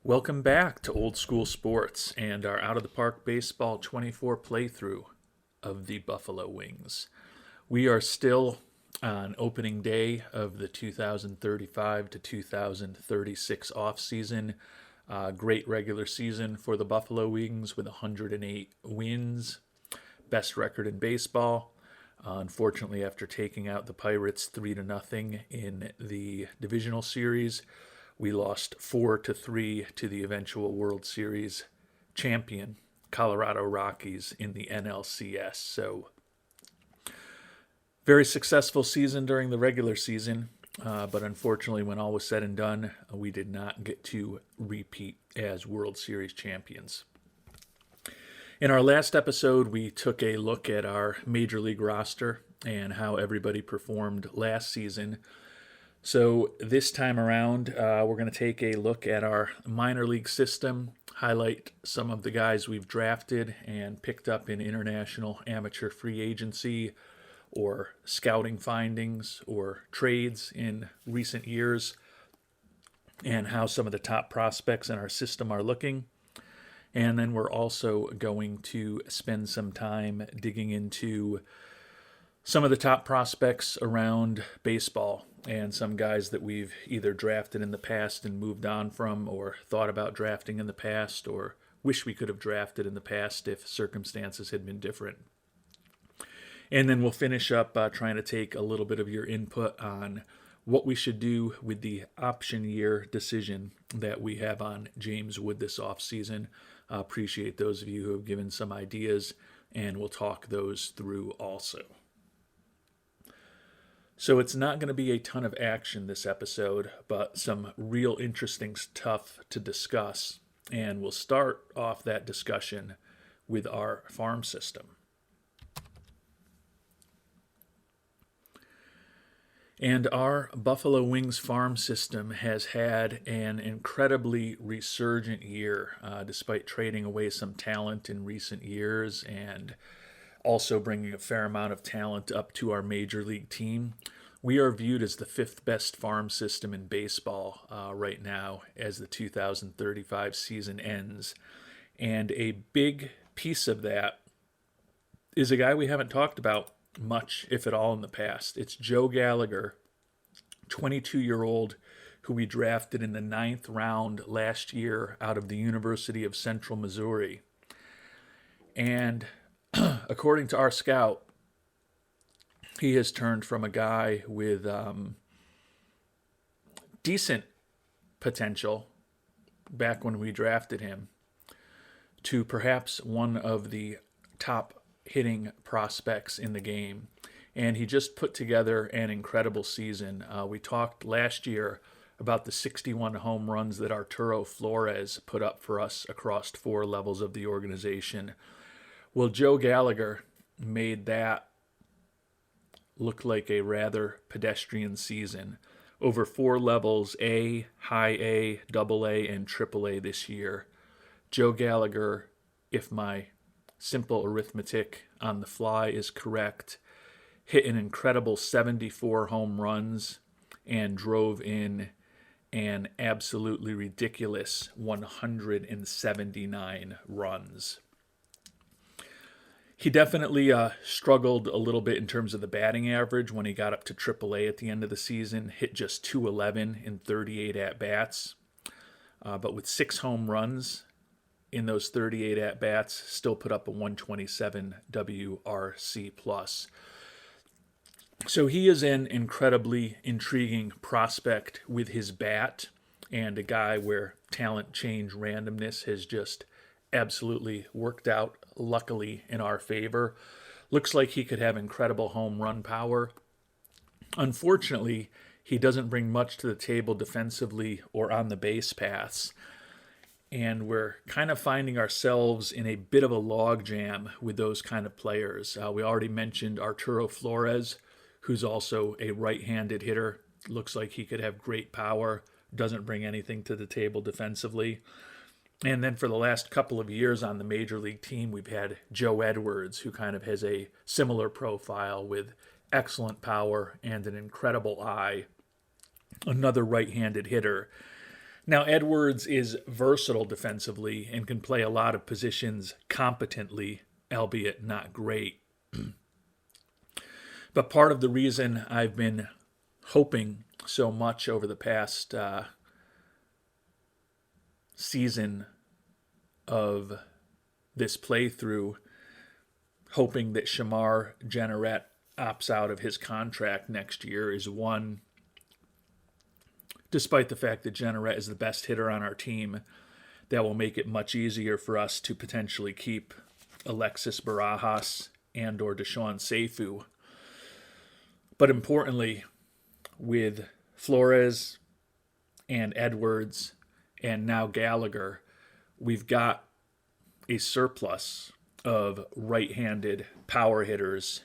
Welcome back to Old School Sports and our Out of the Park Baseball 24 playthrough of the Buffalo Wings. We are still on opening day of the 2035 to 2036 offseason. Great regular season for the Buffalo Wings with 108 wins, best record in baseball. Unfortunately, after taking out the Pirates 3-0 in the divisional series, we lost 4-3 to the eventual World Series champion, Colorado Rockies, in the NLCS. So, very successful season during the regular season, but unfortunately, when all was said and done, we did not get to repeat as World Series champions. In our last episode, we took a look at our Major League roster and how everybody performed last season. So this time around, we're going to take a look at our minor league system, highlight some of the guys we've drafted and picked up in international amateur free agency or scouting findings or trades in recent years, and how some of the top prospects in our system are looking. And then we're also going to spend some time digging into some of the top prospects around baseball and some guys that we've either drafted in the past and moved on from, or thought about drafting in the past, or wish we could have drafted in the past if circumstances had been different. And then we'll finish up trying to take a little bit of your input on what we should do with the option year decision that we have on James Wood this offseason. Appreciate those of you who have given some ideas, and we'll talk those through also. So it's not going to be a ton of action this episode, but some real interesting stuff to discuss. And we'll start off that discussion with our farm system. And our Buffalo Wings farm system has had an incredibly resurgent year, despite trading away some talent in recent years and also bringing a fair amount of talent up to our major league team. We are viewed as the fifth best farm system in baseball right now as the 2035 season ends. And a big piece of that is a guy we haven't talked about much, if at all, in the past. It's Joe Gallagher, 22-year-old, who we drafted in the 9th round last year out of the University of Central Missouri. And according to our scout, he has turned from a guy with decent potential back when we drafted him to perhaps one of the top hitting prospects in the game. And he just put together an incredible season. We talked last year about the 61 home runs that Arturo Flores put up for us across 4 levels of the organization. Well, Joe Gallagher made that look like a rather pedestrian season. Over 4 levels, A, high A, double A, and triple A this year. Joe Gallagher, if my simple arithmetic on the fly is correct, hit an incredible 74 home runs and drove in an absolutely ridiculous 179 runs. He definitely struggled a little bit in terms of the batting average when he got up to AAA at the end of the season, hit just .211 in 38 at-bats. But with 6 home runs in those 38 at-bats, still put up a 127 WRC+. So he is an incredibly intriguing prospect with his bat, and a guy where talent change randomness has just absolutely worked out, luckily, in our favor. Looks like he could have incredible home run power. Unfortunately, he doesn't bring much to the table defensively or on the base paths. And we're kind of finding ourselves in a bit of a logjam with those kind of players. We already mentioned Arturo Flores, who's also a right-handed hitter. Looks like he could have great power, doesn't bring anything to the table defensively. And then for the last couple of years on the major league team, we've had Joe Edwards, who kind of has a similar profile with excellent power and an incredible eye. Another right-handed hitter. Now, Edwards is versatile defensively and can play a lot of positions competently, albeit not great. But part of the reason I've been hoping so much over the past season of this playthrough, hoping that Shamar Jenneret opts out of his contract next year, is one, despite the fact that Jenneret is the best hitter on our team, that will make it much easier for us to potentially keep Alexis Barajas and or Deshaun Seifu. But importantly, with Flores and Edwards and now Gallagher, we've got a surplus of right-handed power hitters,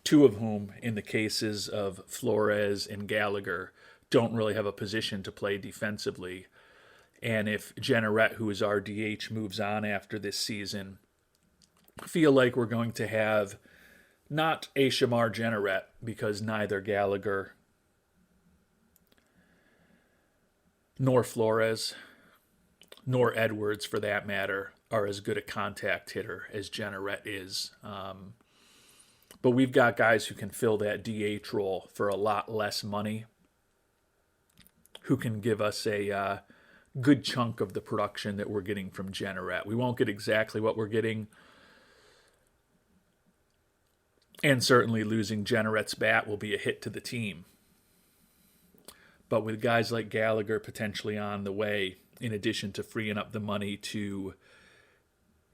two of whom, in the cases of Flores and Gallagher, don't really have a position to play defensively. And if Jenneret, who is our DH, moves on after this season, I feel like we're going to have not a Shamar Jenneret, because neither Gallagher nor Flores, nor Edwards for that matter, are as good a contact hitter as Jenneret is. But we've got guys who can fill that DH role for a lot less money, who can give us a good chunk of the production that we're getting from Jenneret. We won't get exactly what we're getting, and certainly losing Jenneret's bat will be a hit to the team. But with guys like Gallagher potentially on the way, in addition to freeing up the money to,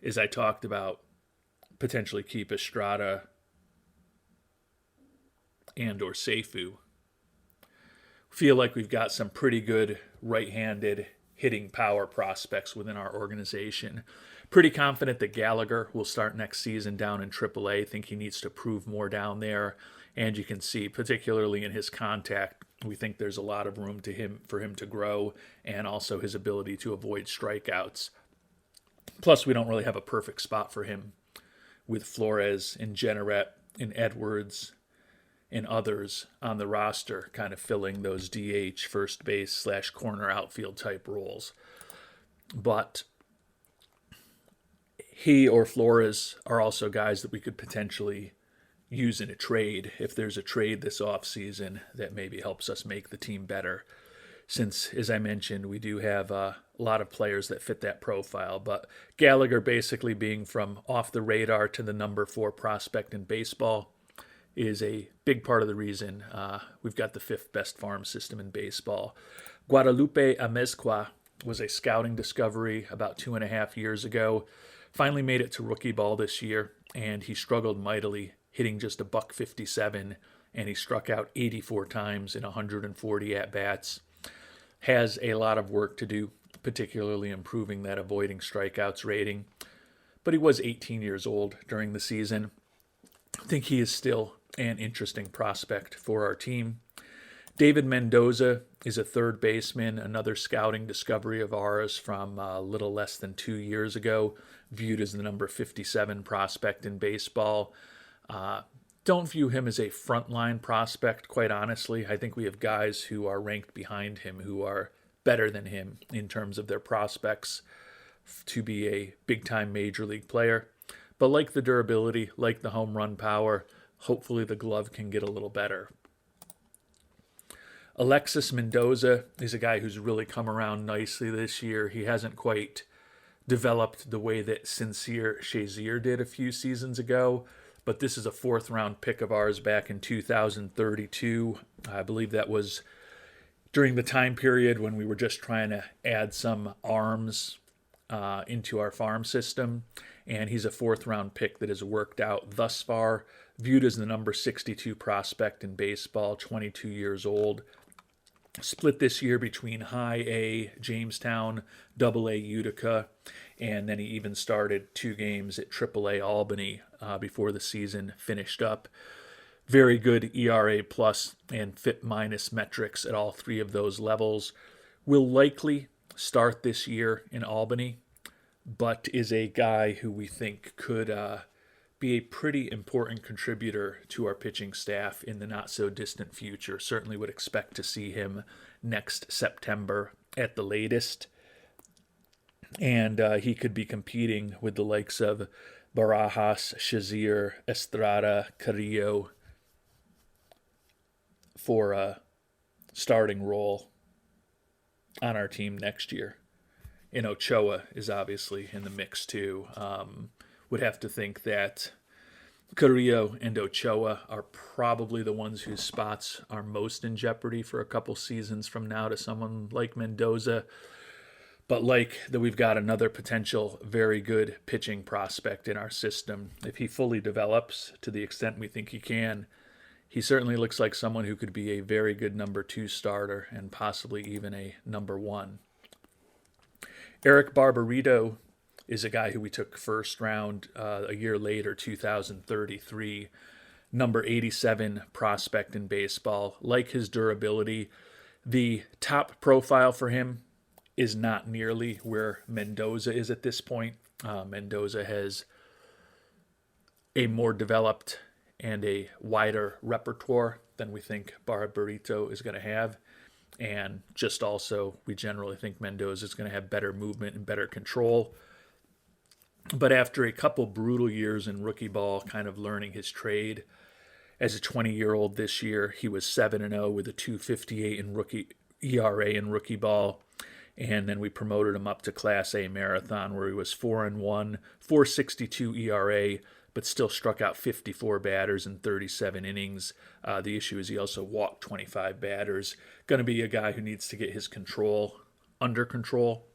as I talked about, potentially keep Estrada and or Seifu, feel like we've got some pretty good right-handed hitting power prospects within our organization. Pretty confident that Gallagher will start next season down in AAA. Think he needs to prove more down there. And you can see, particularly in his contact, we think there's a lot of room for him to grow, and also his ability to avoid strikeouts. Plus, we don't really have a perfect spot for him with Flores and Jenneret and Edwards and others on the roster kind of filling those DH, first base / corner outfield type roles. But he or Flores are also guys that we could potentially use in a trade, if there's a trade this offseason that maybe helps us make the team better. Since, as I mentioned, we do have a lot of players that fit that profile. But Gallagher basically being from off the radar to the number 4 prospect in baseball is a big part of the reason we've got the 5th best farm system in baseball. Guadalupe Amezcua was a scouting discovery about 2.5 years ago. Finally made it to rookie ball this year, and he struggled mightily, hitting just a .57, and he struck out 84 times in 140 at-bats. Has a lot of work to do, particularly improving that avoiding strikeouts rating. But he was 18 years old during the season. I think he is still an interesting prospect for our team. David Mendoza is a third baseman, another scouting discovery of ours from a little less than 2 years ago, viewed as the number 57 prospect in baseball. Don't view him as a frontline prospect, quite honestly. I think we have guys who are ranked behind him who are better than him in terms of their prospects to be a big-time major league player. But like the durability, like the home run power, hopefully the glove can get a little better. Alexis Mendoza is a guy who's really come around nicely this year. He hasn't quite developed the way that Sincere Shazier did a few seasons ago, but this is a 4th-round pick of ours back in 2032. I believe that was during the time period when we were just trying to add some arms into our farm system, and he's a 4th-round pick that has worked out thus far, viewed as the number 62 prospect in baseball, 22 years old. Split this year between High A Jamestown, Double A Utica, and then he even started 2 games at Triple A Albany before the season finished up. Very good ERA plus and FIP minus metrics at all 3 of those levels. Will likely start this year in Albany, but is a guy who we think could be a pretty important contributor to our pitching staff in the not-so-distant future. Certainly would expect to see him next September at the latest. And he could be competing with the likes of Barajas, Shazier, Estrada, Carrillo for a starting role on our team next year. And Ochoa is obviously in the mix too. Would have to think that Carrillo and Ochoa are probably the ones whose spots are most in jeopardy for a couple seasons from now to someone like Mendoza. But like that, we've got another potential very good pitching prospect in our system. If he fully develops to the extent we think he can, he certainly looks like someone who could be a very good number 2 starter and possibly even a number 1. Eric Barbarito is a guy who we took first round a year later, 2033, number 87 prospect in baseball. Like his durability, the top profile for him is not nearly where Mendoza is at this point. Mendoza has a more developed and a wider repertoire than we think Barbarito is going to have. And just also, we generally think Mendoza is going to have better movement and better control. But after a couple brutal years in rookie ball, kind of learning his trade, as a 20-year-old this year, he was 7-0 with a 2.58 in rookie ERA in rookie ball. And then we promoted him up to Class A Marathon, where he was 4-1, 4.62 ERA, but still struck out 54 batters in 37 innings. The issue is he also walked 25 batters. Going to be a guy who needs to get his control under control.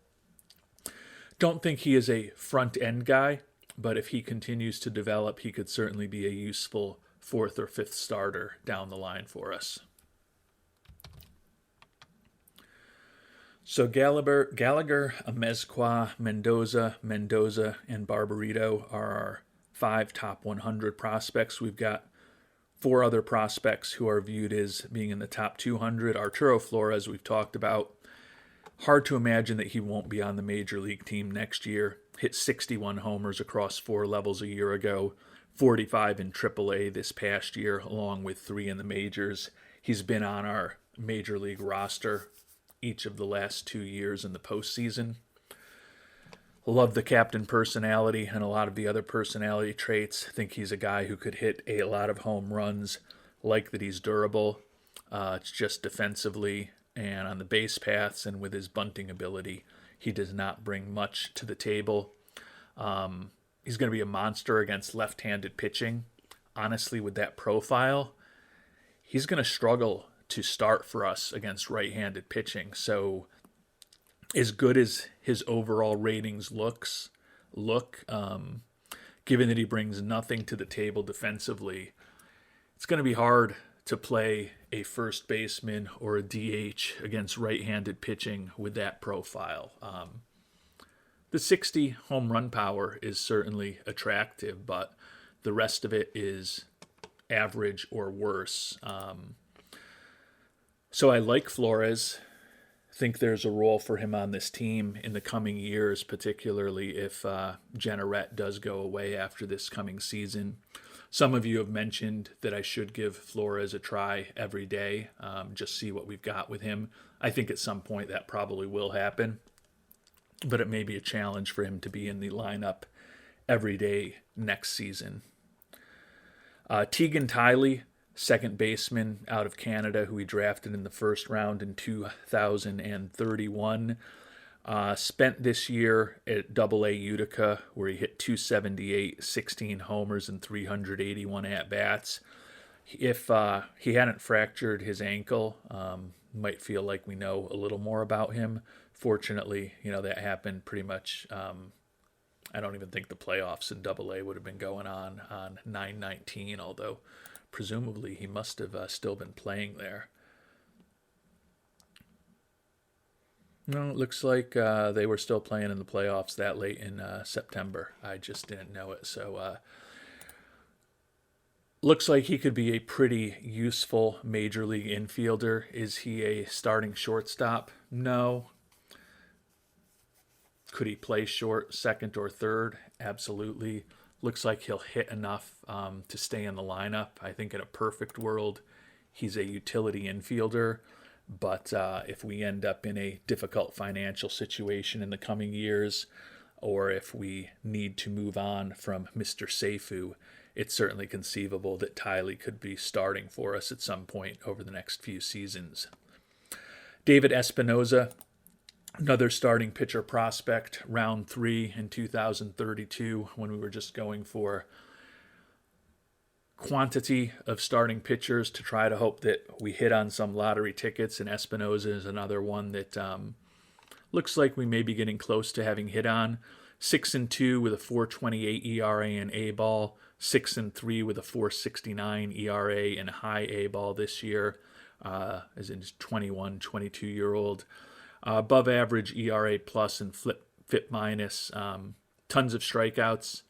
Don't think he is a front-end guy, but if he continues to develop, he could certainly be a useful 4th or 5th starter down the line for us. So Gallagher, Amezcua, Mendoza, and Barbarito are our 5 top 100 prospects. We've got 4 other prospects who are viewed as being in the top 200. Arturo Flores, we've talked about. Hard to imagine that he won't be on the major league team next year. Hit 61 homers across 4 levels a year ago, 45 in AAA this past year, along with 3 in the majors. He's been on our major league roster each of the last 2 years in the postseason. Love the captain personality and a lot of the other personality traits. Think he's a guy who could hit a lot of home runs. Like that he's durable. It's just defensively and on the base paths and with his bunting ability, he does not bring much to the table. He's going to be a monster against left-handed pitching. Honestly, with that profile, he's going to struggle to start for us against right-handed pitching. So as good as his overall ratings look, given that he brings nothing to the table defensively, it's going to be hard to play a first baseman or a DH against right-handed pitching with that profile. The 60 home run power is certainly attractive, but the rest of it is average or worse. So I like Flores. Think there's a role for him on this team in the coming years, particularly if Jenneret does go away after this coming season. Some of you have mentioned that I should give Flores a try every day, just see what we've got with him. I think at some point that probably will happen, but it may be a challenge for him to be in the lineup every day next season. Tegan Tiley, second baseman out of Canada, who we drafted in the first round in 2031. Spent this year at AA Utica, where he hit 278, 16 homers, and 381 at-bats. If he hadn't fractured his ankle, might feel like we know a little more about him. Fortunately, that happened pretty much. I don't even think the playoffs in AA would have been going on 9/19, although presumably he must have still been playing there. No, it looks like they were still playing in the playoffs that late in September. I just didn't know it. So looks like he could be a pretty useful major league infielder. Is he a starting shortstop? No. Could he play short, second, or third? Absolutely. Looks like he'll hit enough to stay in the lineup. I think in a perfect world, he's a utility infielder. But if we end up in a difficult financial situation in the coming years, or if we need to move on from Mr. Seifu, it's certainly conceivable that Tiley could be starting for us at some point over the next few seasons. David Espinoza, another starting pitcher prospect, round 3 in 2032, when we were just going for quantity of starting pitchers to try to hope that we hit on some lottery tickets, and Espinoza is another one that looks like we may be getting close to having hit on. 6-2 with a 4.28 ERA in A ball, 6-3 with a 4.69 ERA in high A ball this year, as in his 21, 22-year-old. Above average ERA plus and FIP minus. Tons of strikeouts.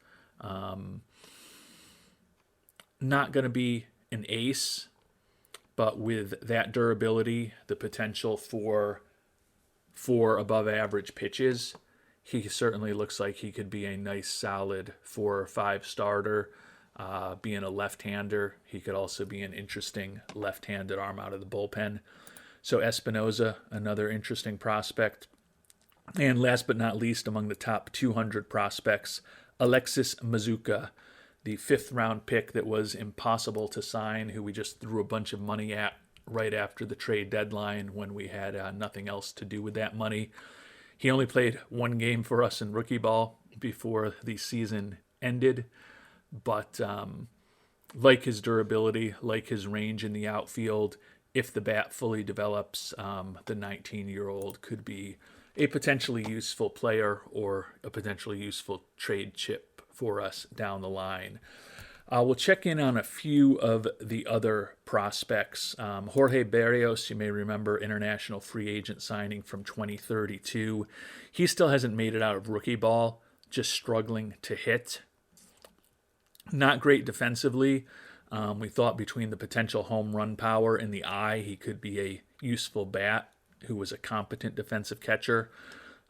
Not going to be an ace, but with that durability, the potential for 4 above average pitches, he certainly looks like he could be a nice solid 4 or 5 starter. Being a left-hander, he could also be an interesting left-handed arm out of the bullpen. So Espinoza, another interesting prospect. And last but not least, among the top 200 prospects, Alexis Mazuka, the 5th-round pick that was impossible to sign, who we just threw a bunch of money at right after the trade deadline when we had nothing else to do with that money. He only played 1 game for us in rookie ball before the season ended, but like his durability, like his range in the outfield, if the bat fully develops, the 19-year-old could be a potentially useful player or a potentially useful trade chip for us down the line. We'll check in on a few of the other prospects. Jorge Berrios, you may remember, international free agent signing from 2032. He still hasn't made it out of rookie ball, just struggling to hit. Not great defensively. We thought between the potential home run power and the eye, he could be a useful bat who was a competent defensive catcher.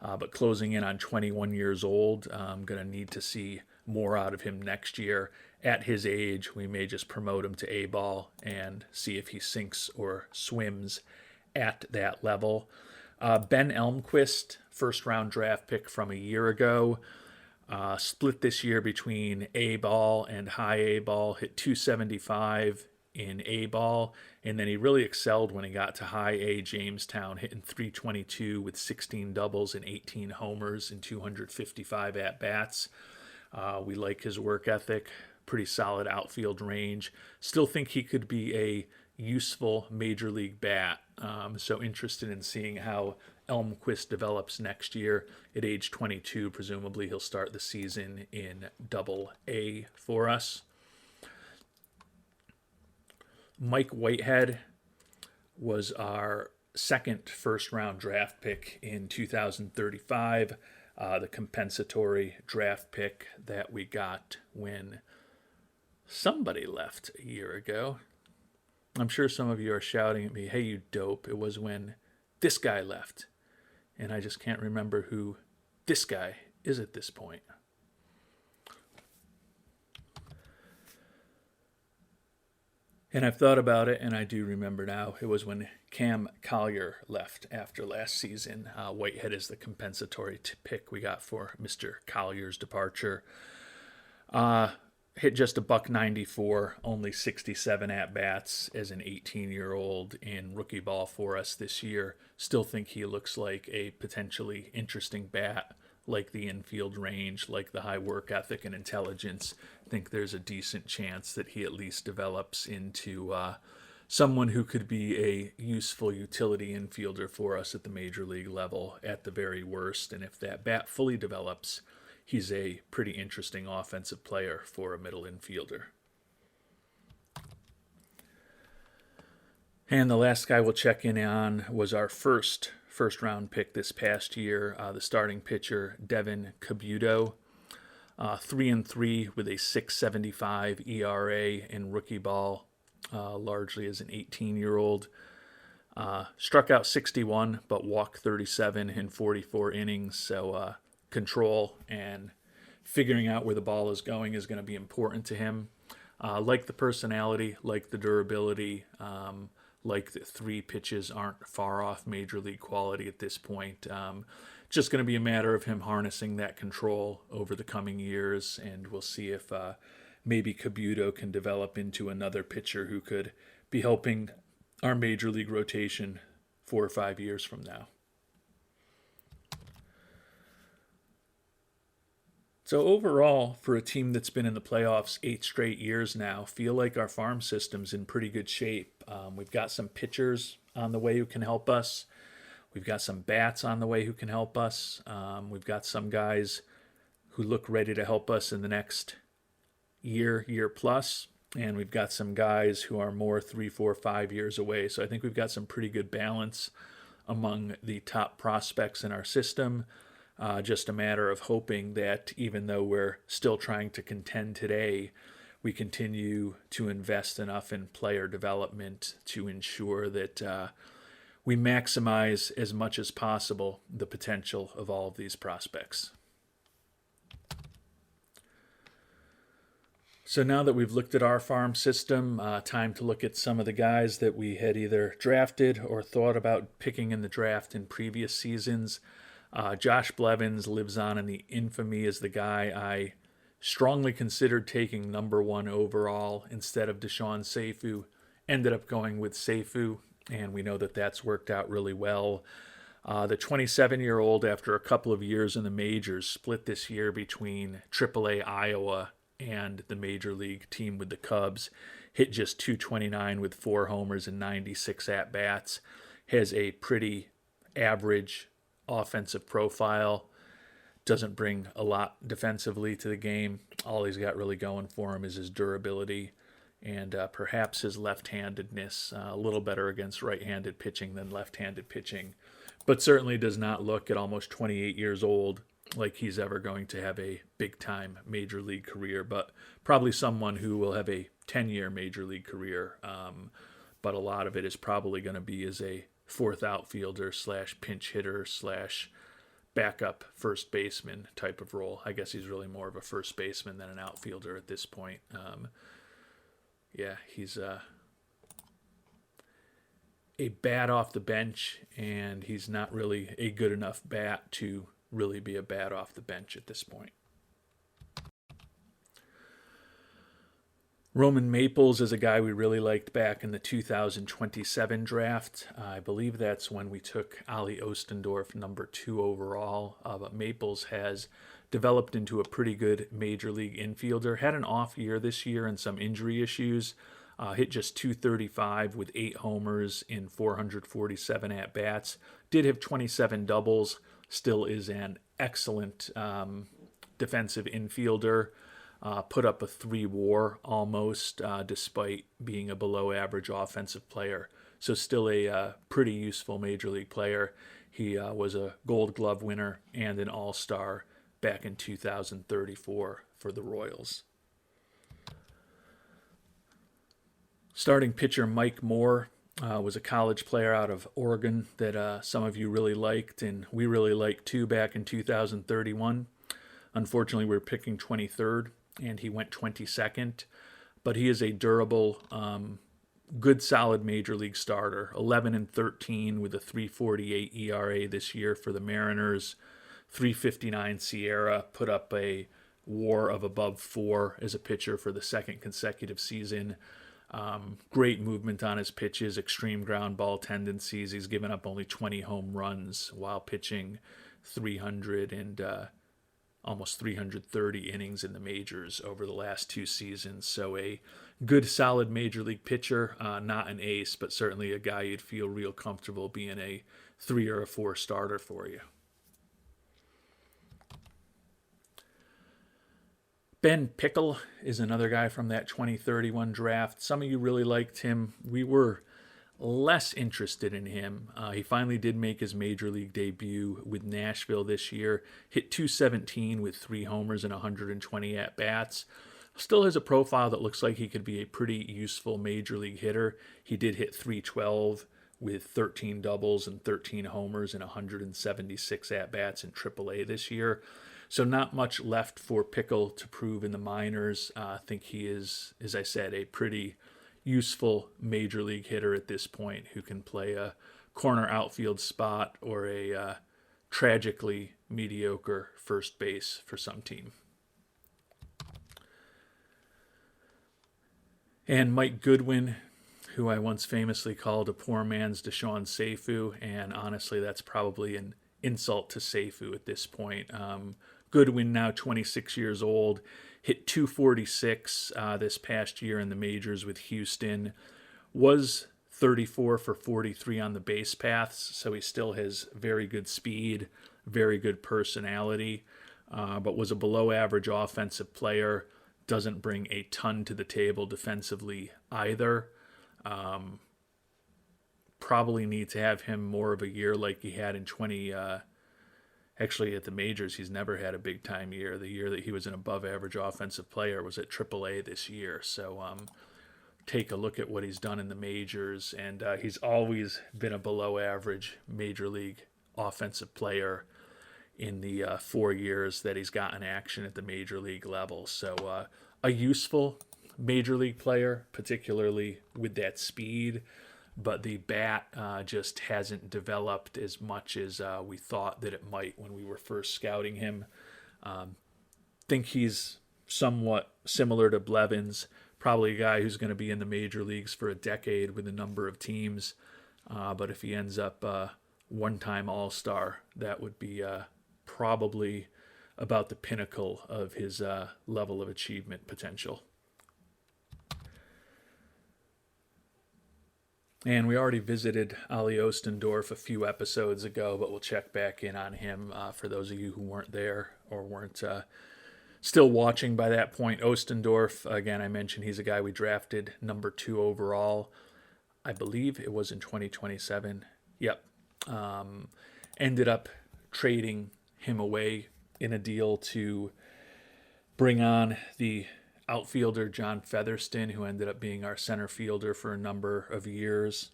But closing in on 21 years old, I'm going to need to see more out of him next year. At his age, we may just promote him to A-ball and see if he sinks or swims at that level. Ben Elmquist, 1st-round draft pick from a year ago, split this year between A-ball and high A-ball, hit 275 in A-ball, and then he really excelled when he got to high A Jamestown, hitting 322 with 16 doubles and 18 homers and 255 at-bats. We like his work ethic, pretty solid outfield range. Still think he could be a useful major league bat. So interested in seeing how Elmquist develops next year. At age 22, presumably he'll start the season in Double A for us. Mike Whitehead was our 2nd 1st-round draft pick in 2035. The compensatory draft pick that we got when somebody left a year ago. I'm sure some of you are shouting at me, hey, you dope. It was when this guy left. And I just can't remember who this guy is at this point. And I've thought about it, and I do remember now. It was when Cam Collier left after last season. Whitehead is the compensatory pick we got for Mr. Collier's departure. Hit just a $194, only 67 at-bats as an 18-year-old in rookie ball for us this year. Still think he looks like a potentially interesting bat, like the infield range, like the high work ethic and intelligence. Think there's a decent chance that he at least develops into someone who could be a useful utility infielder for us at the major league level at the very worst. And if that bat fully develops, he's a pretty interesting offensive player for a middle infielder. And the last guy we'll check in on was our first-round pick this past year, the starting pitcher, Devin Cabuto. 3-3 with a 6.75 ERA in rookie ball, largely as an 18-year-old. Struck out 61, but walked 37 in 44 innings, so control and figuring out where the ball is going is going to be important to him. Like the personality, like the durability, like that 3 pitches aren't far off major league quality at this point. Just going to be a matter of him harnessing that control over the coming years, and we'll see if maybe Kabuto can develop into another pitcher who could be helping our major league rotation 4 or 5 years from now. So overall, for a team that's been in the playoffs 8 straight years now, feel like our farm system's in pretty good shape. We've got some pitchers on the way who can help us. We've got some bats on the way who can help us. We've got some guys who look ready to help us in the next year plus. And we've got some guys who are more 3, 4, 5 years away. So I think we've got some pretty good balance among the top prospects in our system. Just a matter of hoping that even though we're still trying to contend today, we continue to invest enough in player development to ensure that we maximize as much as possible the potential of all of these prospects. So now that we've looked at our farm system, time to look at some of the guys that we had either drafted or thought about picking in the draft in previous seasons. Josh Blevins lives on in the infamy as the guy I strongly considered taking number 1 overall instead of Deshaun Seifu. Ended up going with Seifu, and we know that that's worked out really well. The 27-year-old, after a couple of years in the majors, split this year between AAA Iowa and the major league team with the Cubs. Hit just .229 with 4 homers and 96 at-bats. Has a pretty average offensive profile. Doesn't bring a lot defensively to the game. All he's got really going for him is his durability and perhaps his left-handedness. A little better against right-handed pitching than left-handed pitching, but certainly does not look at almost 28 years old like he's ever going to have a big-time major league career, but probably someone who will have a 10-year major league career. But a lot of it is probably going to be as a 4th outfielder / pinch hitter / backup first baseman type of role. I guess he's really more of a first baseman than an outfielder at this point. He's a bat off the bench, and he's not really a good enough bat to really be a bat off the bench at this point. Roman Maples is a guy we really liked back in the 2027 draft. I believe that's when we took Ali Ostendorf number 2 overall. But Maples has developed into a pretty good major league infielder. Had an off year this year and some injury issues. Hit just .235 with 8 homers in 447 at-bats. Did have 27 doubles. Still is an excellent defensive infielder. Put up a 3 WAR almost, despite being a below-average offensive player. So still a pretty useful major league player. He was a Gold Glove winner and an All-Star back in 2034 for the Royals. Starting pitcher Mike Moore was a college player out of Oregon that some of you really liked, and we really liked too back in 2031. Unfortunately, we were picking 23rd, and he went 22nd. But he is a durable, good, solid major league starter. 11-13 with a 3.48 ERA this year for the Mariners. 3.59 Sierra, put up a WAR of above 4 as a pitcher for the 2nd consecutive season. Great movement on his pitches, extreme ground ball tendencies. He's given up only 20 home runs while pitching 300 and almost 330 innings in the majors over the last 2 seasons. So a good, solid major league pitcher, not an ace, but certainly a guy you'd feel real comfortable being a 3 or a 4 starter for you. Ben Pickle is another guy from that 2031 draft. Some of you really liked him. We were less interested in him. He finally did make his major league debut with Nashville this year. Hit .217 with 3 homers and 120 at-bats. Still has a profile that looks like he could be a pretty useful major league hitter. He did hit .312 with 13 doubles and 13 homers and 176 at-bats in AAA this year. So not much left for Pickle to prove in the minors. I think he is, as I said, a pretty useful major league hitter at this point who can play a corner outfield spot or a tragically mediocre first base for some team. And Mike Goodwin, who I once famously called a poor man's Deshaun Seifu, and honestly, that's probably an insult to Seifu at this point. Goodwin, now 26 years old, hit 246 this past year in the majors with Houston, was 34 for 43 on the base paths, so he still has very good speed, very good personality, but was a below average offensive player, doesn't bring a ton to the table defensively either. Probably need to have him more of a year like he had in actually at the majors. He's never had a big time year. The year that he was an above average offensive player was at AAA this year. So take a look at what he's done in the majors, and he's always been a below average major league offensive player in the 4 years that he's gotten action at the major league level. So a useful major league player, particularly with that speed, but the bat just hasn't developed as much as we thought that it might when we were first scouting him. Think he's somewhat similar to Blevins, probably a guy who's going to be in the major leagues for a decade with a number of teams, but if he ends up one-time all-star, that would be probably about the pinnacle of his level of achievement potential. And we already visited Ali Ostendorf a few episodes ago, but we'll check back in on him for those of you who weren't there or weren't still watching by that point. Ostendorf, again, I mentioned he's a guy we drafted number 2 overall. I believe it was in 2027. Yep. Ended up trading him away in a deal to bring on the outfielder John Featherston, who ended up being our center fielder for a number of years.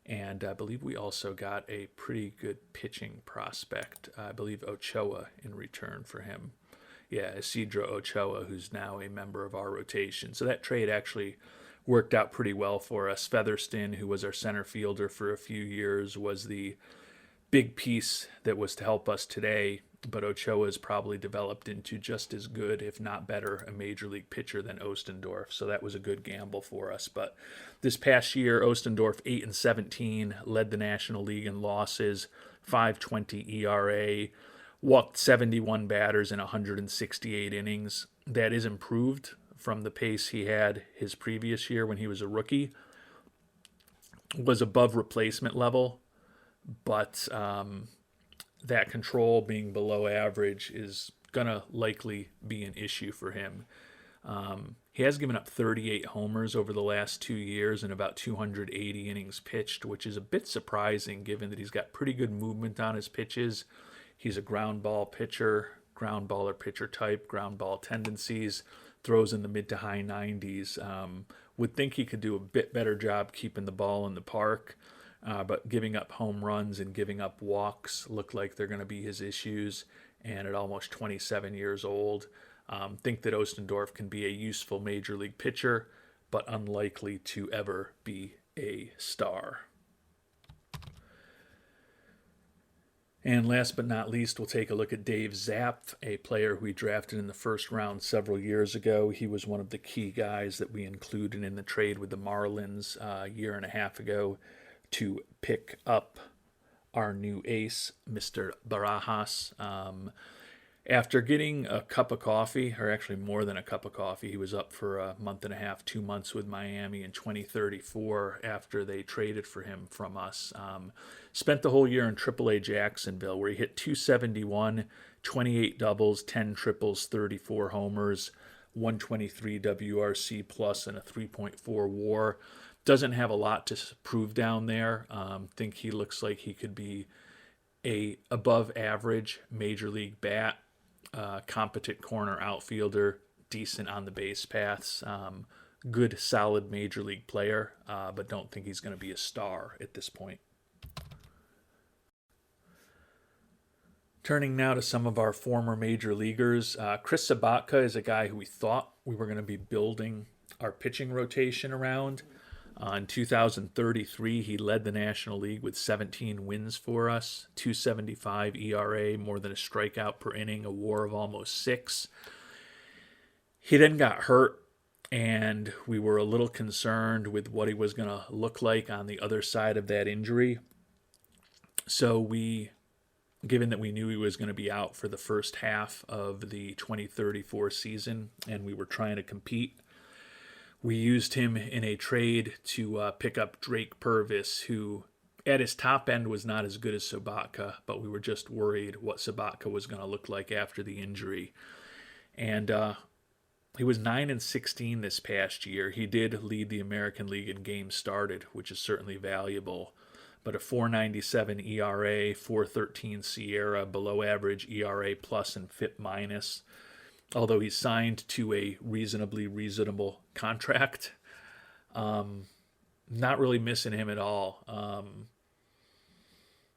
And I believe we also got a pretty good pitching prospect, I believe Ochoa, in return for him. Yeah, Isidro Ochoa, who's now a member of our rotation. So that trade actually worked out pretty well for us. Featherston, who was our center fielder for a few years, was the big piece that was to help us today, but Ochoa has probably developed into just as good, if not better, a major league pitcher than Ostendorf. So that was a good gamble for us. But this past year, Ostendorf 8-17, led the National League in losses, 5.20 ERA, walked 71 batters in 168 innings. That is improved from the pace he had his previous year when he was a rookie. Was above replacement level, but that control being below average is going to likely be an issue for him. He has given up 38 homers over the last 2 years and about 280 innings pitched, which is a bit surprising given that he's got pretty good movement on his pitches. He's a ground ball pitcher, ground baller pitcher type, ground ball tendencies, throws in the mid to high 90s. Would think he could do a bit better job keeping the ball in the park. But giving up home runs and giving up walks look like they're going to be his issues. And at almost 27 years old, think that Ostendorf can be a useful major league pitcher, but unlikely to ever be a star. And last but not least, we'll take a look at Dave Zapf, a player we drafted in the first round several years ago. He was one of the key guys that we included in the trade with the Marlins a year and a half ago to pick up our new ace, Mr. Barajas. After getting a cup of coffee, or actually more than a cup of coffee, he was up for a month and a half, 2 months with Miami in 2034 after they traded for him from us. Spent the whole year in AAA Jacksonville, where he hit 271, 28 doubles, 10 triples, 34 homers, 123 WRC plus, and a 3.4 WAR. Doesn't have a lot to prove down there. Think he looks like he could be a above average major league bat, competent corner outfielder, decent on the base paths, good solid major league player, but don't think he's going to be a star at this point. Turning now to some of our former major leaguers, Chris Sabatka is a guy who we thought we were going to be building our pitching rotation around. In 2033, he led the National League with 17 wins for us, 275 ERA, more than a strikeout per inning, a WAR of almost 6. He then got hurt, and we were a little concerned with what he was going to look like on the other side of that injury. So given that we knew he was going to be out for the first half of the 2034 season, and we were trying to compete, we used him in a trade to pick up Drake Purvis, who at his top end was not as good as Sobotka, but we were just worried what Sobotka was going to look like after the injury. And he was 9-16 this past year. He did lead the American League in games started, which is certainly valuable. But a 4.97 ERA, 4.13 Sierra, below average ERA plus and FIP minus. Although he's signed to a reasonable contract. Not really missing him at all.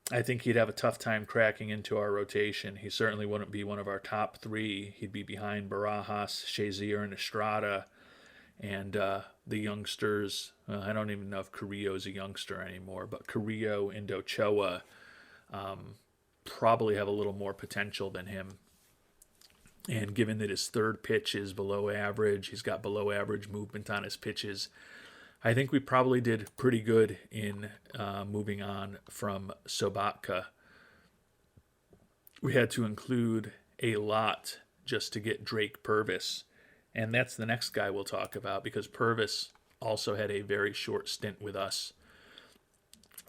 I think he'd have a tough time cracking into our rotation. He certainly wouldn't be one of our top 3. He'd be behind Barajas, Shazier, and Estrada. And the youngsters, I don't even know if Carrillo's a youngster anymore, but Carrillo and Ochoa probably have a little more potential than him. And given that his third pitch is below average, he's got below average movement on his pitches, I think we probably did pretty good in moving on from Sobotka. We had to include a lot just to get Drake Purvis. And that's the next guy we'll talk about, because Purvis also had a very short stint with us.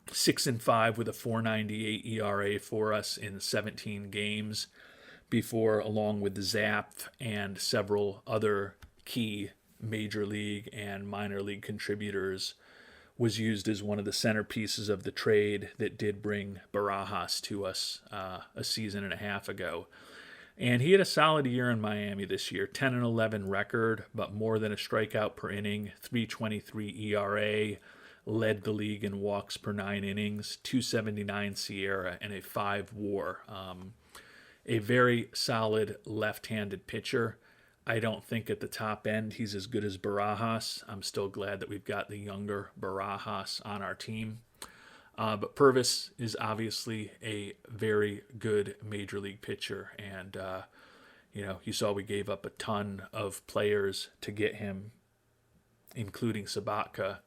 6-5 with a 4.98 ERA for us in 17 games before, along with Zap and several other key major league and minor league contributors, was used as one of the centerpieces of the trade that did bring Barajas to us a season and a half ago. And he had a solid year in Miami this year, 10-11 record, but more than a strikeout per inning, 3.23 ERA, led the league in walks per 9 innings, 2.79 Sierra, and a 5 WAR. A very solid left-handed pitcher. I don't think at the top end he's as good as Barajas. I'm still glad that we've got the younger Barajas on our team. But Purvis is obviously a very good major league pitcher. And, you saw we gave up a ton of players to get him, including Sobotka.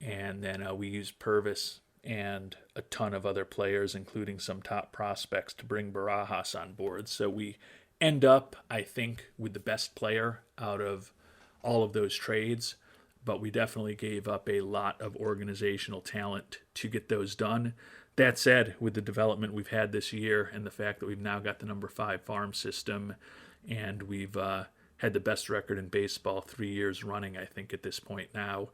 And then we used Purvis and a ton of other players, including some top prospects, to bring Barajas on board. So we end up, I think, with the best player out of all of those trades, but we definitely gave up a lot of organizational talent to get those done. That said, with the development we've had this year and the fact that we've now got the number 5 farm system, and we've had the best record in baseball 3 years running, I think, at this point now,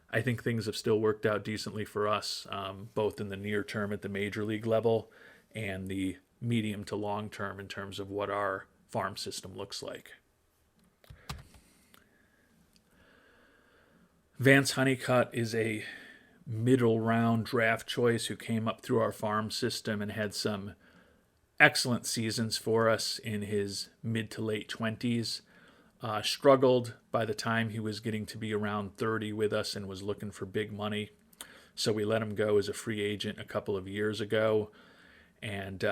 I think things have still worked out decently for us, both in the near term at the major league level and the medium to long term in terms of what our farm system looks like. Vance Honeycutt is a middle round draft choice who came up through our farm system and had some excellent seasons for us in his mid to late 20s. Struggled by the time he was getting to be around 30 with us and was looking for big money. So we let him go as a free agent a couple of years ago. And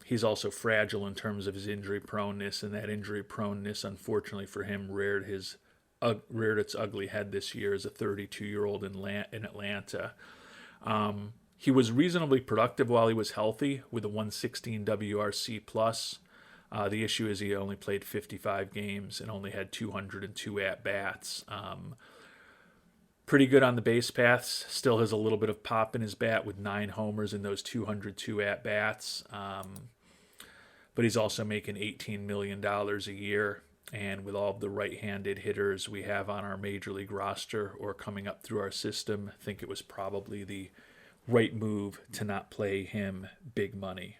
he's also fragile in terms of his injury proneness. And that injury proneness, unfortunately for him, reared its ugly head this year as a 32-year-old in Atlanta. He was reasonably productive while he was healthy with a 116 WRC+. The issue is he only played 55 games and only had 202 at-bats. Pretty good on the base paths. Still has a little bit of pop in his bat with 9 homers in those 202 at-bats. But he's also making $18 million a year. And with all of the right-handed hitters we have on our major league roster or coming up through our system, I think it was probably the right move to not play him big money.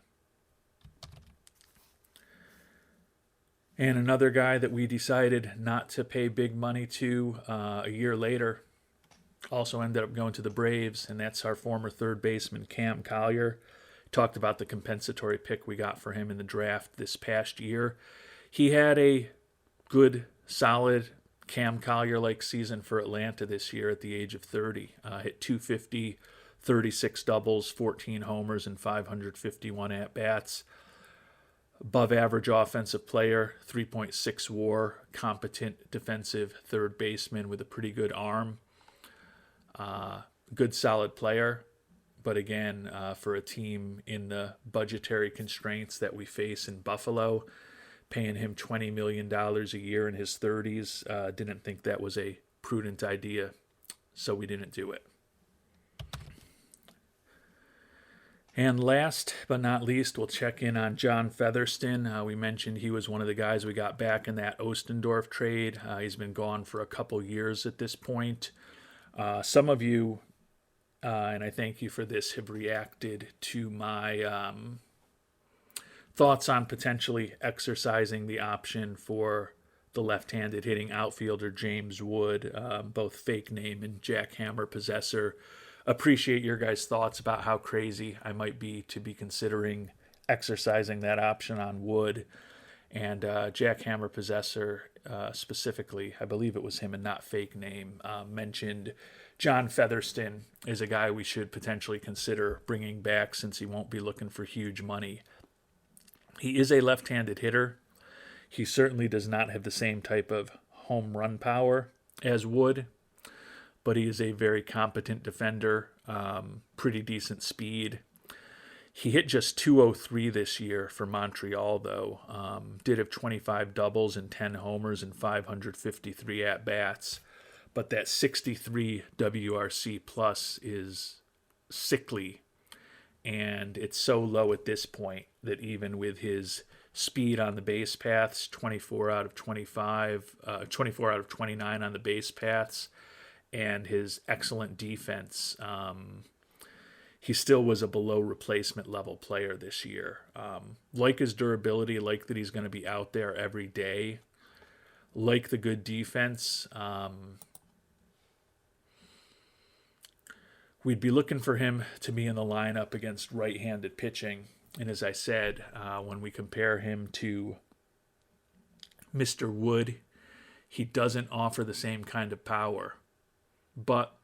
And another guy that we decided not to pay big money to a year later also ended up going to the Braves, and that's our former third baseman, Cam Collier. Talked about the compensatory pick we got for him in the draft this past year. He had a good, solid Cam Collier-like season for Atlanta this year at the age of 30. Hit 250, 36 doubles, 14 homers, and 551 at-bats. Above average offensive player, 3.6 WAR, competent defensive third baseman with a pretty good arm. Good solid player. But again, for a team in the budgetary constraints that we face in Buffalo, paying him $20 million a year in his 30s, didn't think that was a prudent idea, so we didn't do it. And last but not least, we'll check in on John Featherston. We mentioned he was one of the guys we got back in that Ostendorf trade. He's been gone for a couple years at this point. Some of you, and I thank you for this, have reacted to my thoughts on potentially exercising the option for the left-handed hitting outfielder James Wood, both fake name and jackhammer possessor. Appreciate your guys' thoughts about how crazy I might be to be considering exercising that option on Wood. And jackhammer possessor specifically, I believe it was him and not fake name, mentioned John Featherston is a guy we should potentially consider bringing back since he won't be looking for huge money. He is a left-handed hitter. He certainly does not have the same type of home run power as Wood, but he is a very competent defender, pretty decent speed. He hit just 203 this year for Montreal, though. Did have 25 doubles and 10 homers and 553 at-bats. But that 63 WRC plus is sickly. And it's so low at this point that even with his speed on the base paths, 24 out of 29 on the base paths, and his excellent defense, he still was a below replacement level player this year. Like his durability, like that he's going to be out there every day, like the good defense. We'd be looking for him to be in the lineup against right-handed pitching. And as I said, when we compare him to Mr. Wood, he doesn't offer the same kind of power, but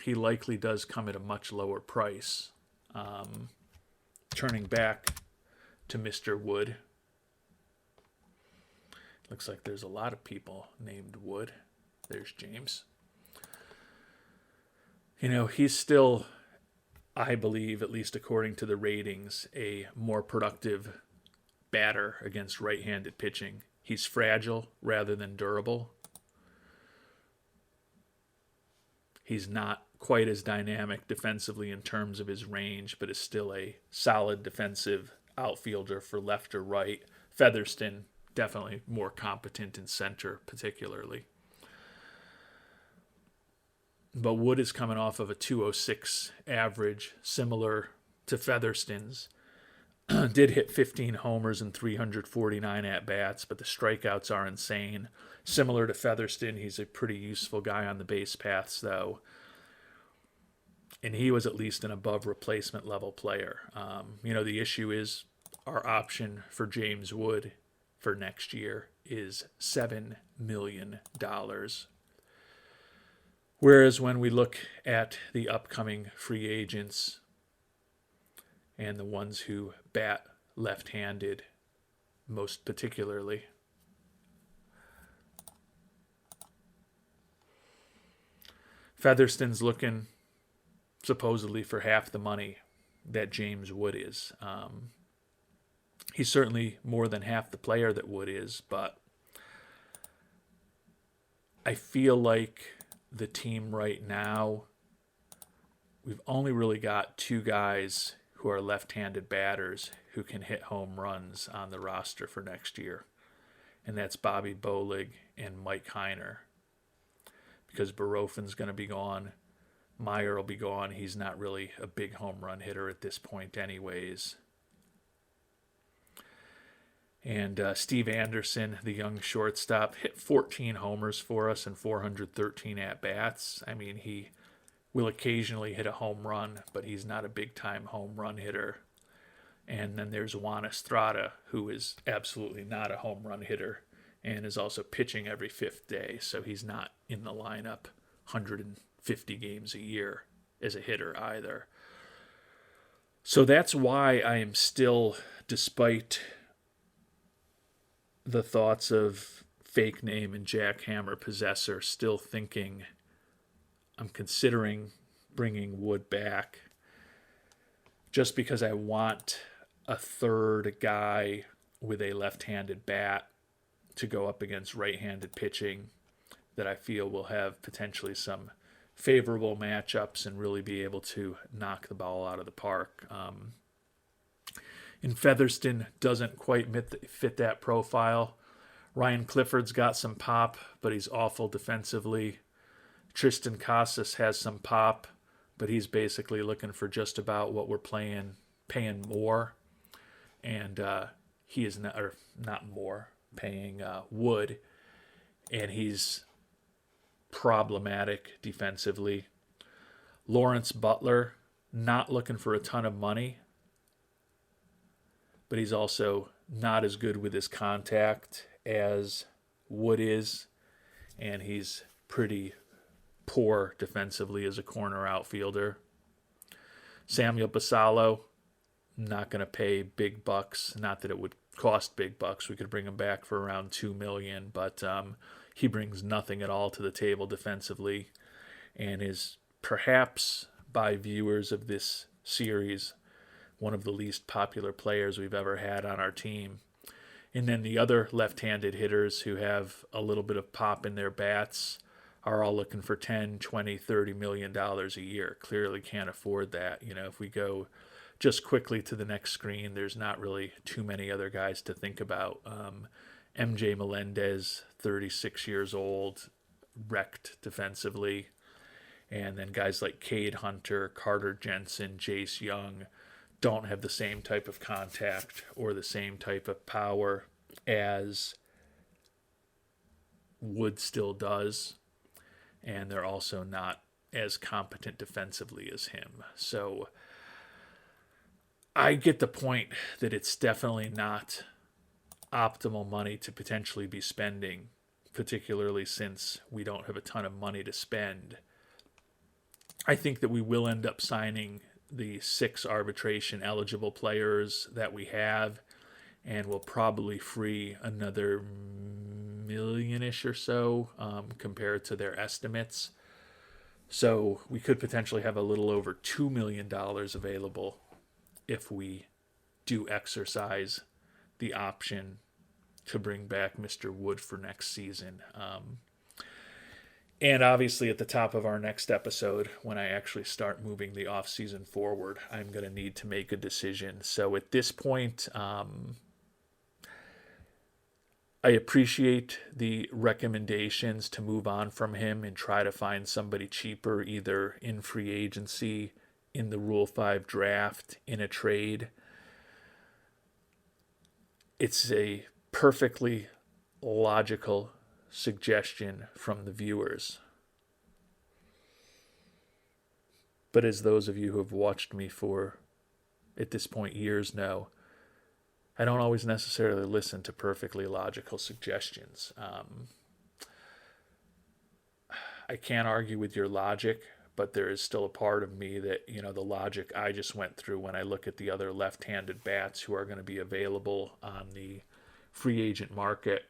he likely does come at a much lower price. Turning back to Mr. Wood, looks like there's a lot of people named Wood. There's James. You know, he's still, I believe, at least according to the ratings, a more productive batter against right-handed pitching. He's fragile rather than durable. He's not quite as dynamic defensively in terms of his range, but is still a solid defensive outfielder for left or right. Featherston, definitely more competent in center, particularly. But Wood is coming off of a 206 average, similar to Featherston's. Did hit 15 homers and 349 at-bats, but the strikeouts are insane. Similar to Featherston, he's a pretty useful guy on the base paths, though. And he was at least an above replacement level player. The issue is our option for James Wood for next year is $7 million. Whereas when we look at the upcoming free agents and the ones who bat left-handed most particularly, Featherston's looking supposedly for half the money that James Wood is. He's certainly more than half the player that Wood is, but I feel like the team right now, we've only really got two guys who are left-handed batters who can hit home runs on the roster for next year. And that's Bobby Bolig and Mike Heiner. Because Barofin's going to be gone. Meyer will be gone. He's not really a big home run hitter at this point anyways. And Steve Anderson, the young shortstop, hit 14 homers for us and 413 at-bats. I mean, he will occasionally hit a home run, but he's not a big-time home run hitter. And then there's Juan Estrada, who is absolutely not a home run hitter, and is also pitching every fifth day, so he's not in the lineup 150 games a year as a hitter either. So that's why I am still, despite the thoughts of fake name and jackhammer possessor, still thinking I'm considering bringing Wood back, just because I want a third guy with a left-handed bat to go up against right-handed pitching that I feel will have potentially some favorable matchups and really be able to knock the ball out of the park. And Featherston doesn't quite fit that profile. Ryan Clifford's got some pop, but he's awful defensively. Tristan Casas has some pop, but he's basically looking for just about what we're paying more. And he is not, or not more, paying Wood. And he's problematic defensively. Lawrence Butler, not looking for a ton of money, but he's also not as good with his contact as Wood is, and he's pretty poor defensively as a corner outfielder. Samuel Basallo, not going to pay big bucks. Not that it would cost big bucks. We could bring him back for around $2 million, but he brings nothing at all to the table defensively, and is perhaps, by viewers of this series, one of the least popular players we've ever had on our team. And then the other left-handed hitters who have a little bit of pop in their bats are all looking for $10, $20, $30 million a year. Clearly can't afford that. You know, if we go just quickly to the next screen, there's not really too many other guys to think about. MJ Melendez, 36 years old, wrecked defensively. And then guys like Cade Hunter, Carter Jensen, Jace Young don't have the same type of contact or the same type of power as Wood still does. And they're also not as competent defensively as him. So I get the point that it's definitely not optimal money to potentially be spending, particularly since we don't have a ton of money to spend. I think that we will end up signing the 6 arbitration eligible players that we have, and we'll probably free another million-ish or so compared to their estimates. So we could potentially have a little over $2 million available if we do exercise the option to bring back Mr. Wood for next season. And obviously at the top of our next episode, when I actually start moving the offseason forward, I'm going to need to make a decision. So at this point, I appreciate the recommendations to move on from him and try to find somebody cheaper, either in free agency, in the Rule 5 draft, in a trade. It's a perfectly logical suggestion from the viewers. But as those of you who have watched me for, at this point, years know, I don't always necessarily listen to perfectly logical suggestions. I can't argue with your logic, but there is still a part of me that, you know, the logic I just went through when I look at the other left-handed bats who are going to be available on the free agent market.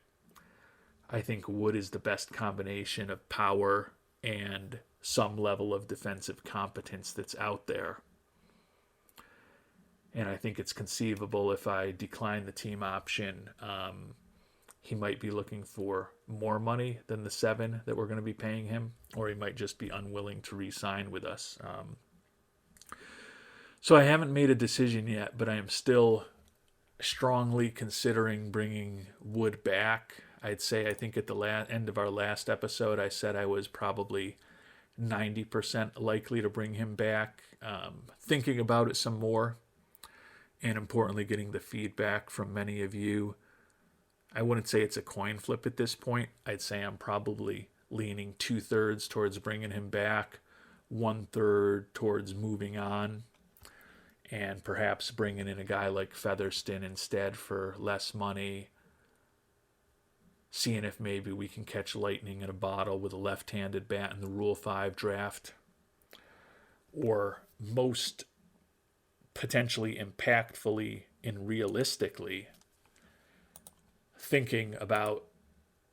I think Wood is the best combination of power and some level of defensive competence that's out there. And I think it's conceivable if I decline the team option, he might be looking for more money than the 7 that we're going to be paying him, or he might just be unwilling to re-sign with us. So I haven't made a decision yet, but I am still strongly considering bringing Wood back. I'd say I think at the end of our last episode, I said I was probably 90% likely to bring him back. Thinking about it some more, and importantly, getting the feedback from many of you, I wouldn't say it's a coin flip at this point. I'd say I'm probably leaning 2/3 towards bringing him back, 1/3 towards moving on, and perhaps bringing in a guy like Featherston instead for less money, seeing if maybe we can catch lightning in a bottle with a left-handed bat in the Rule 5 draft, or most potentially impactfully and realistically thinking about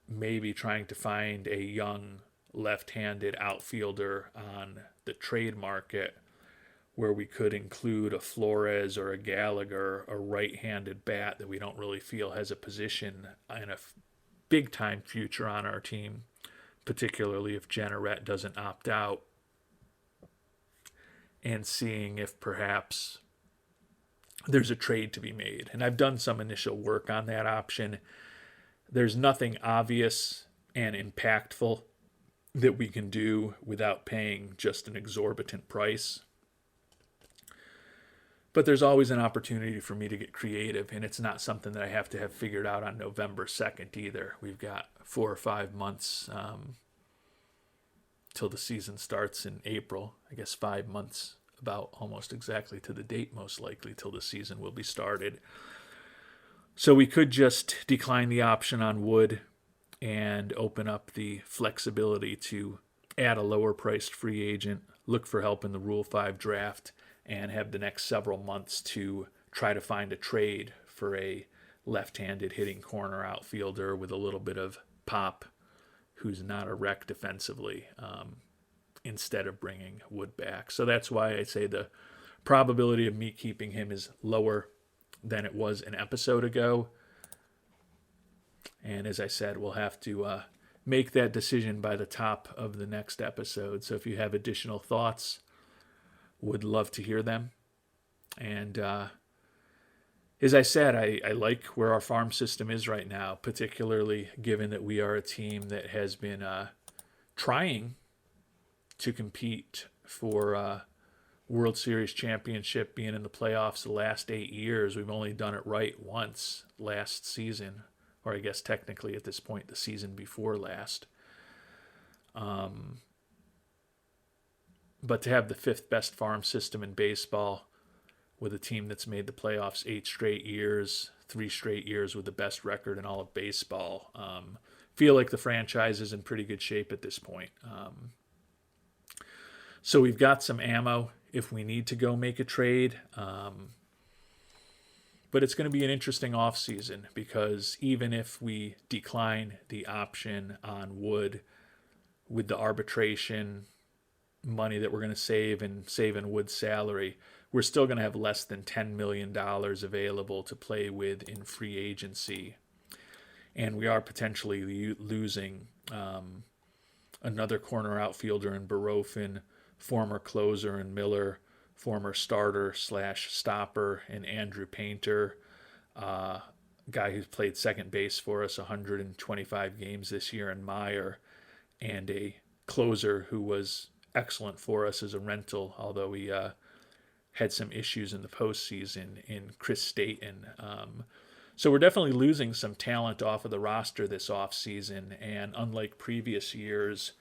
maybe trying to find a young left-handed outfielder on the trade market where we could include a Flores or a Gallagher, a right-handed bat that we don't really feel has a position in a big-time future on our team, particularly if Jenneret doesn't opt out, and seeing if perhaps there's a trade to be made. And I've done some initial work on that option. There's nothing obvious and impactful that we can do without paying just an exorbitant price. But there's always an opportunity for me to get creative, and it's not something that I have to have figured out on November 2nd either. We've got 4 or 5 months till the season starts in April. I guess 5 months, about almost exactly to the date, most likely, till the season will be started. So we could just decline the option on Wood and open up the flexibility to add a lower-priced free agent, look for help in the Rule 5 draft, and have the next several months to try to find a trade for a left-handed hitting corner outfielder with a little bit of pop who's not a wreck defensively, instead of bringing Wood back. So that's why I say the probability of me keeping him is lower than it was an episode ago. And as I said, we'll have to make that decision by the top of the next episode. So if you have additional thoughts, would love to hear them. And as I said, I like where our farm system is right now, particularly given that we are a team that has been trying to compete for World Series championship, being in the playoffs the last 8 years. We've only done it right once last season, or I guess technically at this point the season before last. But to have the 5th best farm system in baseball with a team that's made the playoffs 8 straight years, 3 straight years with the best record in all of baseball, feel like the franchise is in pretty good shape at this point. So we've got some ammo if we need to go make a trade. But it's going to be an interesting offseason because even if we decline the option on Wood with the arbitration money that we're going to save and save in Wood's salary, we're still going to have less than $10 million available to play with in free agency. And we are potentially losing another corner outfielder in Barofin, former closer in Miller, former starter / stopper in Andrew Painter, guy who's played second base for us 125 games this year in Meyer, and a closer who was excellent for us as a rental, although he had some issues in the postseason in Chris Staten. So we're definitely losing some talent off of the roster this offseason, and unlike previous years,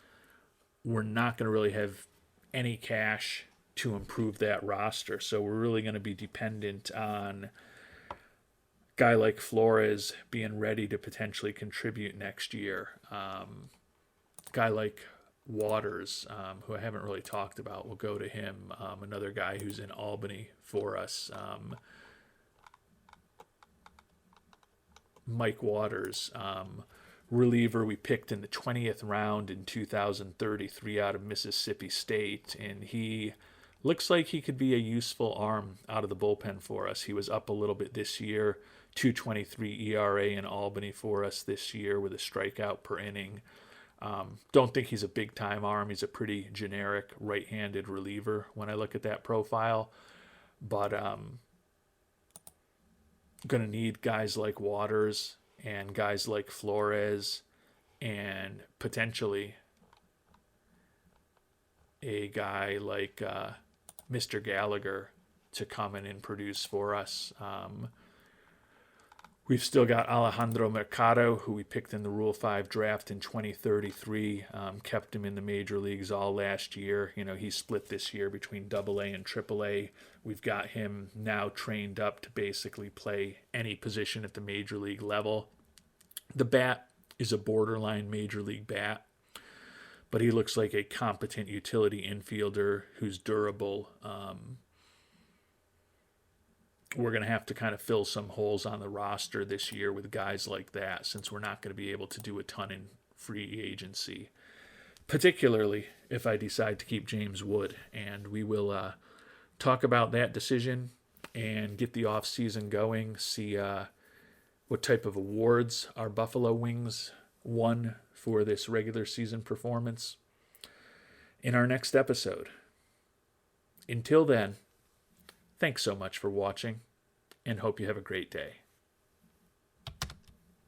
we're not going to really have any cash to improve that roster. So we're really going to be dependent on a guy like Flores being ready to potentially contribute next year. Guy like Waters, who I haven't really talked about, we'll go to him. Another guy who's in Albany for us. Mike Waters, reliever we picked in the 20th round in 2033 out of Mississippi State, and he looks like he could be a useful arm out of the bullpen for us. He was up a little bit this year, 2.23 ERA in Albany for us this year with a strikeout per inning. Don't think he's a big-time arm. He's a pretty generic right-handed reliever when I look at that profile. But going to need guys like Waters and guys like Flores and potentially a guy like Mr. Gallagher to come in and produce for us. We've still got Alejandro Mercado, who we picked in the Rule 5 draft in 2033, kept him in the major leagues all last year. You know, he split this year between AA and AAA. We've got him now trained up to basically play any position at the major league level. The bat is a borderline major league bat, but he looks like a competent utility infielder who's durable. We're going to have to kind of fill some holes on the roster this year with guys like that, since we're not going to be able to do a ton in free agency, particularly if I decide to keep James Wood. And we will talk about that decision and get the offseason going, see what type of awards our Buffalo Wings won for this regular season performance in our next episode. Until then, thanks so much for watching, and hope you have a great day.